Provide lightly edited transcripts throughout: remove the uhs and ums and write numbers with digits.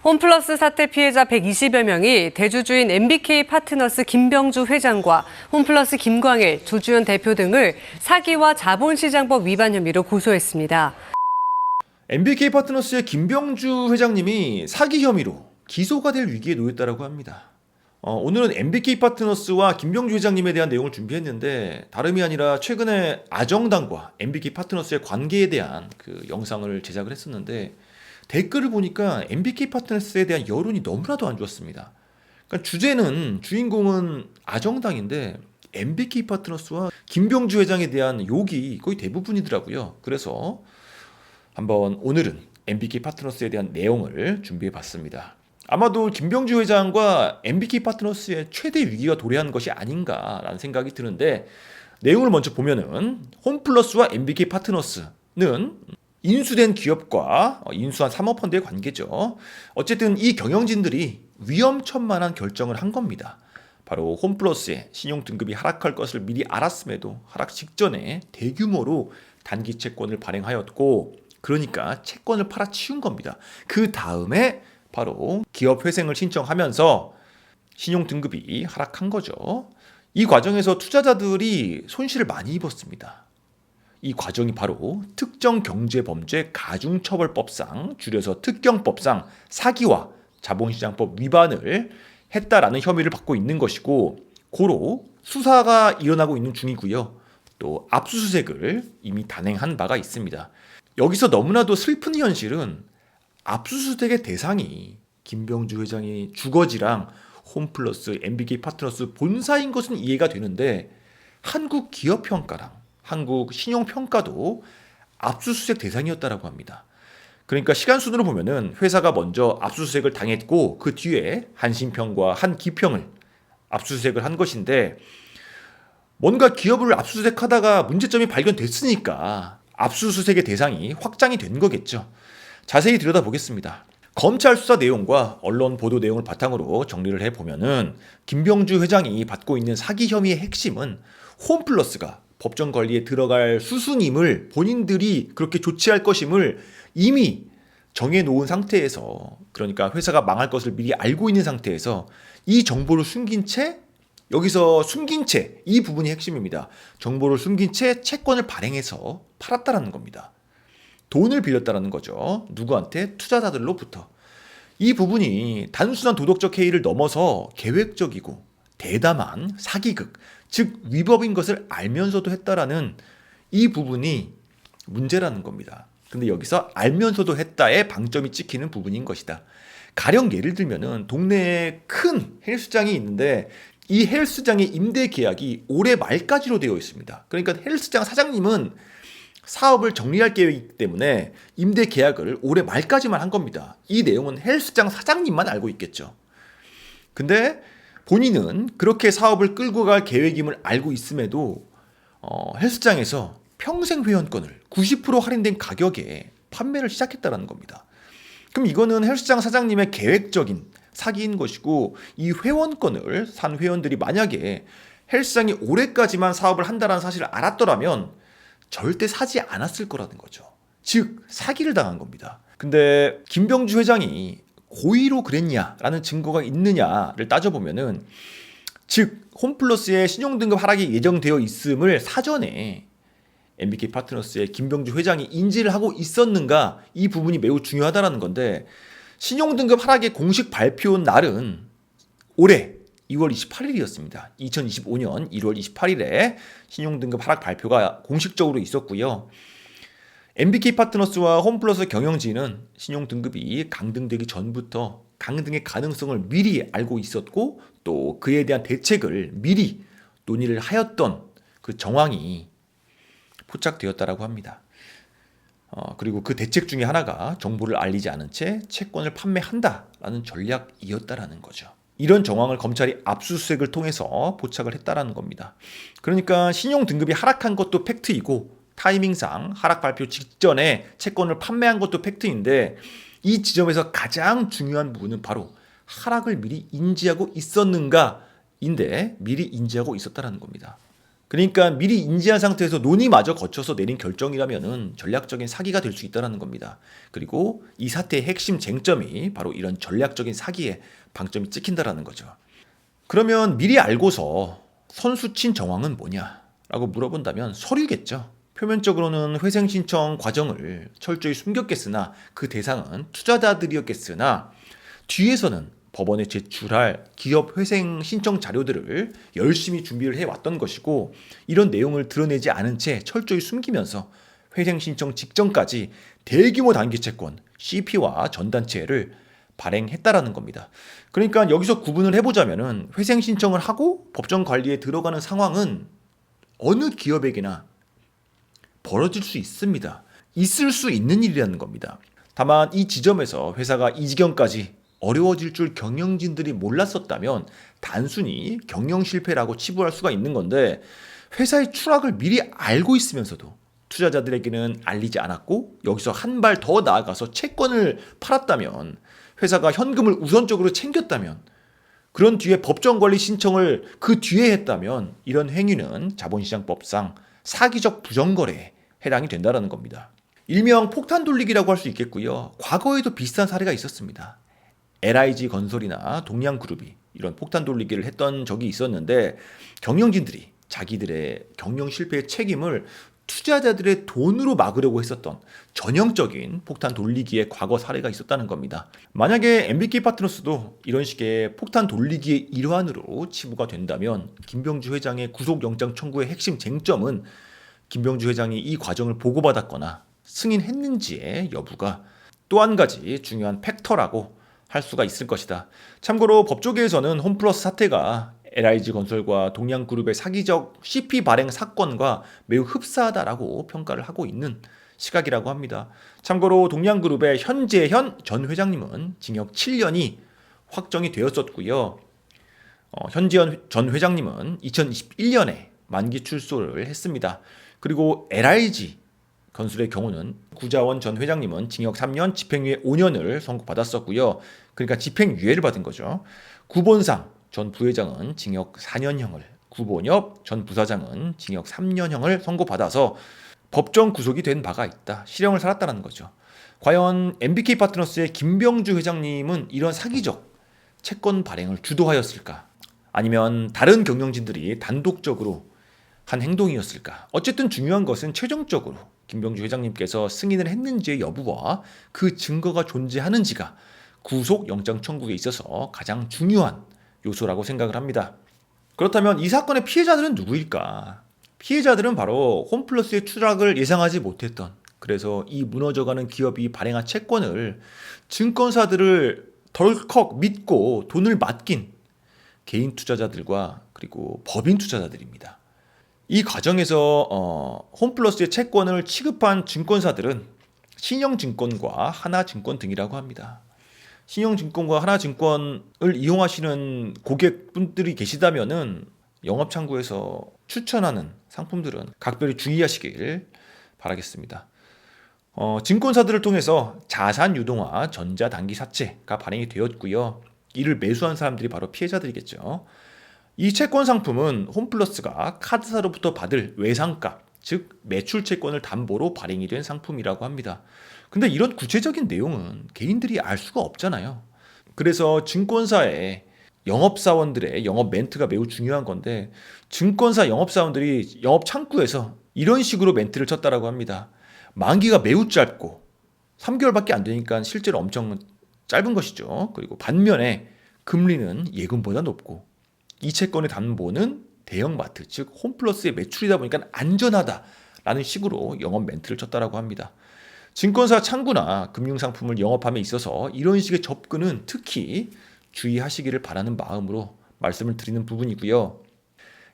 홈플러스 사태 피해자 120여 명이 대주주인 MBK 파트너스 김병주 회장과 홈플러스 김광일, 조주현 대표 등을 사기와 자본시장법 위반 혐의로 고소했습니다. MBK 파트너스의 김병주 회장님이 사기 혐의로 기소가 될 위기에 놓였다고 합니다. 오늘은 MBK 파트너스와 김병주 회장님에 대한 내용을 준비했는데 다름이 아니라 최근에 아정당과 MBK 파트너스의 관계에 대한 그 영상을 제작을 했었는데 댓글을 보니까 MBK 파트너스에 대한 여론이 너무나도 안 좋았습니다. 그러니까 주인공은 아정당인데 MBK 파트너스와 김병주 회장에 대한 욕이 거의 대부분이더라고요. 그래서 한번 오늘은 MBK 파트너스에 대한 내용을 준비해봤습니다. 아마도 김병주 회장과 MBK 파트너스의 최대 위기가 도래한 것이 아닌가라는 생각이 드는데 내용을 먼저 보면은 홈플러스와 MBK 파트너스는 인수된 기업과 인수한 사모펀드의 관계죠. 어쨌든 이 경영진들이 위험천만한 결정을 한 겁니다. 바로 홈플러스의 신용등급이 하락할 것을 미리 알았음에도 하락 직전에 대규모로 단기 채권을 발행하였고 그러니까 채권을 팔아치운 겁니다. 그 다음에 바로 기업 회생을 신청하면서 신용등급이 하락한 거죠. 이 과정에서 투자자들이 손실을 많이 입었습니다. 이 과정이 바로 특정경제범죄 가중처벌법상 줄여서 특경법상 사기와 자본시장법 위반을 했다라는 혐의를 받고 있는 것이고 고로 수사가 일어나고 있는 중이고요. 또 압수수색을 이미 단행한 바가 있습니다. 여기서 너무나도 슬픈 현실은 압수수색의 대상이 김병주 회장의 주거지랑 홈플러스, MBK 파트너스 본사인 것은 이해가 되는데 한국기업평가랑 한국신용평가도 압수수색 대상이었다고 합니다. 그러니까 시간순으로 보면은 회사가 먼저 압수수색을 당했고 그 뒤에 한신평과 한기평을 압수수색을 한 것인데 뭔가 기업을 압수수색하다가 문제점이 발견됐으니까 압수수색의 대상이 확장이 된 거겠죠. 자세히 들여다보겠습니다. 검찰 수사 내용과 언론 보도 내용을 바탕으로 정리를 해보면은 김병주 회장이 받고 있는 사기 혐의의 핵심은 홈플러스가 법정 관리에 들어갈 수순임을 본인들이 그렇게 조치할 것임을 이미 정해놓은 상태에서 그러니까 회사가 망할 것을 미리 알고 있는 상태에서 이 정보를 숨긴 채 여기서 숨긴 채 이 부분이 핵심입니다. 정보를 숨긴 채 채권을 발행해서 팔았다라는 겁니다. 돈을 빌렸다라는 거죠. 누구한테? 투자자들로부터. 이 부분이 단순한 도덕적 해이를 넘어서 계획적이고 대담한 사기극, 즉 위법인 것을 알면서도 했다라는 이 부분이 문제라는 겁니다. 근데 여기서 알면서도 했다에 방점이 찍히는 부분인 것이다. 가령 예를 들면은 동네에 큰 헬스장이 있는데 이 헬스장의 임대 계약이 올해 말까지로 되어 있습니다. 그러니까 헬스장 사장님은 사업을 정리할 계획이기 때문에 임대 계약을 올해 말까지만 한 겁니다. 이 내용은 헬스장 사장님만 알고 있겠죠. 근데 본인은 그렇게 사업을 끌고 갈 계획임을 알고 있음에도 헬스장에서 평생 회원권을 90% 할인된 가격에 판매를 시작했다는 겁니다. 그럼 이거는 헬스장 사장님의 계획적인 사기인 것이고 이 회원권을 산 회원들이 만약에 헬스장이 올해까지만 사업을 한다는 사실을 알았더라면 절대 사지 않았을 거라는 거죠. 즉 사기를 당한 겁니다. 근데 김병주 회장이 고의로 그랬냐라는 증거가 있느냐를 따져보면은 즉 홈플러스의 신용등급 하락이 예정되어 있음을 사전에 MBK 파트너스의 김병주 회장이 인지를 하고 있었는가 이 부분이 매우 중요하다는 건데 신용등급 하락의 공식 발표 날은 올해 2월 28일이었습니다. 2025년 1월 28일에 신용등급 하락 발표가 공식적으로 있었고요. MBK 파트너스와 홈플러스 경영진은 신용등급이 강등되기 전부터 강등의 가능성을 미리 알고 있었고 또 그에 대한 대책을 미리 논의를 하였던 그 정황이 포착되었다고 합니다. 그리고 그 대책 중에 하나가 정보를 알리지 않은 채 채권을 판매한다라는 전략이었다라는 거죠. 이런 정황을 검찰이 압수수색을 통해서 포착을 했다라는 겁니다. 그러니까 신용등급이 하락한 것도 팩트이고 타이밍상 하락 발표 직전에 채권을 판매한 것도 팩트인데 이 지점에서 가장 중요한 부분은 바로 하락을 미리 인지하고 있었는가인데 미리 인지하고 있었다라는 겁니다. 그러니까 미리 인지한 상태에서 논의마저 거쳐서 내린 결정이라면은 전략적인 사기가 될 수 있다는 겁니다. 그리고 이 사태의 핵심 쟁점이 바로 이런 전략적인 사기에 방점이 찍힌다라는 거죠. 그러면 미리 알고서 선수 친 정황은 뭐냐라고 물어본다면 서류겠죠. 표면적으로는 회생 신청 과정을 철저히 숨겼겠으나 그 대상은 투자자들이었겠으나 뒤에서는 법원에 제출할 기업 회생 신청 자료들을 열심히 준비를 해왔던 것이고 이런 내용을 드러내지 않은 채 철저히 숨기면서 회생 신청 직전까지 대규모 단기 채권 CP와 전단체를 발행했다라는 겁니다. 그러니까 여기서 구분을 해보자면은 회생 신청을 하고 법정 관리에 들어가는 상황은 어느 기업에게나 벌어질 수 있습니다. 있을 수 있는 일이라는 겁니다. 다만 이 지점에서 회사가 이 지경까지 어려워질 줄 경영진들이 몰랐었다면 단순히 경영 실패라고 치부할 수가 있는 건데 회사의 추락을 미리 알고 있으면서도 투자자들에게는 알리지 않았고 여기서 한 발 더 나아가서 채권을 팔았다면 회사가 현금을 우선적으로 챙겼다면 그런 뒤에 법정관리 신청을 그 뒤에 했다면 이런 행위는 자본시장법상 사기적 부정거래에 해당이 된다는 겁니다. 일명 폭탄 돌리기라고 할 수 있겠고요. 과거에도 비슷한 사례가 있었습니다. LIG 건설이나 동양그룹이 이런 폭탄 돌리기를 했던 적이 있었는데 경영진들이 자기들의 경영 실패의 책임을 투자자들의 돈으로 막으려고 했었던 전형적인 폭탄 돌리기의 과거 사례가 있었다는 겁니다. 만약에 MBK 파트너스도 이런 식의 폭탄 돌리기의 일환으로 치부가 된다면 김병주 회장의 구속영장 청구의 핵심 쟁점은 김병주 회장이 이 과정을 보고받았거나 승인했는지의 여부가 또 한 가지 중요한 팩터라고 할 수가 있을 것이다. 참고로 법조계에서는 홈플러스 사태가 LIG 건설과 동양그룹의 사기적 CP 발행 사건과 매우 흡사하다라고 평가를 하고 있는 시각이라고 합니다. 참고로 동양그룹의 현재현 전 회장님은 징역 7년이 확정이 되었었고요. 현재현 전 회장님은 2021년에 만기 출소를 했습니다. 그리고 LIG 건설의 경우는 구자원 전 회장님은 징역 3년, 집행유예 5년을 선고받았었고요. 그러니까 집행유예를 받은 거죠. 구본상 전 부회장은 징역 4년형을, 구본엽 전 부사장은 징역 3년형을 선고받아서 법정 구속이 된 바가 있다. 실형을 살았다는 거죠. 과연 MBK 파트너스의 김병주 회장님은 이런 사기적 채권 발행을 주도하였을까? 아니면 다른 경영진들이 단독적으로 한 행동이었을까? 어쨌든 중요한 것은 최종적으로 김병주 회장님께서 승인을 했는지의 여부와 그 증거가 존재하는지가 구속 영장 청구에 있어서 가장 중요한 요소라고 생각을 합니다. 그렇다면 이 사건의 피해자들은 누구일까? 피해자들은 바로 홈플러스의 추락을 예상하지 못했던, 그래서 이 무너져가는 기업이 발행한 채권을 증권사들을 덜컥 믿고 돈을 맡긴 개인 투자자들과 그리고 법인 투자자들입니다. 이 과정에서 홈플러스의 채권을 취급한 증권사들은 신영증권과 하나증권 등이라고 합니다. 신영증권과 하나증권을 이용하시는 고객분들이 계시다면은 영업창구에서 추천하는 상품들은 각별히 주의하시길 바라겠습니다. 증권사들을 통해서 자산 유동화 전자단기 사채가 발행이 되었고요. 이를 매수한 사람들이 바로 피해자들이겠죠. 이 채권 상품은 홈플러스가 카드사로부터 받을 외상값, 즉 매출 채권을 담보로 발행이 된 상품이라고 합니다. 근데 이런 구체적인 내용은 개인들이 알 수가 없잖아요. 그래서 증권사의 영업사원들의 영업 멘트가 매우 중요한 건데 증권사 영업사원들이 영업 창구에서 이런 식으로 멘트를 쳤다라고 합니다. 만기가 매우 짧고 3개월밖에 안 되니까 실제로 엄청 짧은 것이죠. 그리고 반면에 금리는 예금보다 높고 이 채권의 담보는 대형마트, 즉 홈플러스의 매출이다 보니까 안전하다라는 식으로 영업 멘트를 쳤다라고 합니다. 증권사 창구나 금융상품을 영업함에 있어서 이런 식의 접근은 특히 주의하시기를 바라는 마음으로 말씀을 드리는 부분이고요.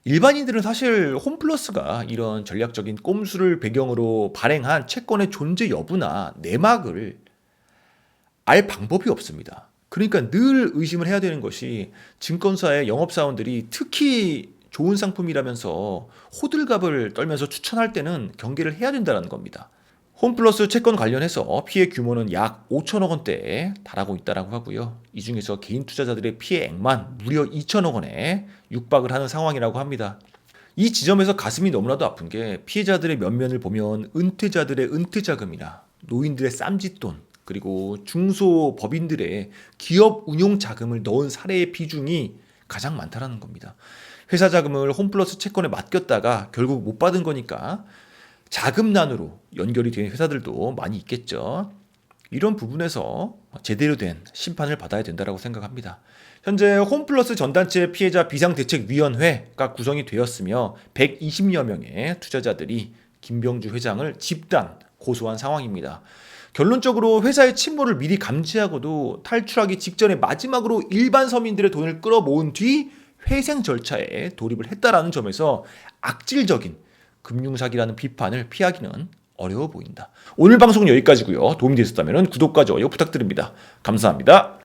일반인들은 사실 홈플러스가 이런 전략적인 꼼수를 배경으로 발행한 채권의 존재 여부나 내막을 알 방법이 없습니다. 그러니까 늘 의심을 해야 되는 것이 증권사의 영업사원들이 특히 좋은 상품이라면서 호들갑을 떨면서 추천할 때는 경계를 해야 된다는 겁니다. 홈플러스 채권 관련해서 피해 규모는 약 5천억 원대에 달하고 있다고 하고요. 이 중에서 개인 투자자들의 피해액만 무려 2천억 원에 육박을 하는 상황이라고 합니다. 이 지점에서 가슴이 너무나도 아픈 게 피해자들의 면면을 보면 은퇴자들의 은퇴자금이나 노인들의 쌈짓돈 그리고 중소법인들의 기업 운용 자금을 넣은 사례의 비중이 가장 많다라는 겁니다. 회사 자금을 홈플러스 채권에 맡겼다가 결국 못 받은 거니까 자금난으로 연결이 된 회사들도 많이 있겠죠. 이런 부분에서 제대로 된 심판을 받아야 된다고 생각합니다. 현재 홈플러스 전단체 피해자 비상대책위원회가 구성이 되었으며 120여 명의 투자자들이 김병주 회장을 집단 고소한 상황입니다. 결론적으로 회사의 침몰을 미리 감지하고도 탈출하기 직전에 마지막으로 일반 서민들의 돈을 끌어모은 뒤 회생 절차에 돌입을 했다라는 점에서 악질적인 금융사기라는 비판을 피하기는 어려워 보인다. 오늘 방송은 여기까지고요. 도움이 되셨다면 구독과 좋아요 부탁드립니다. 감사합니다.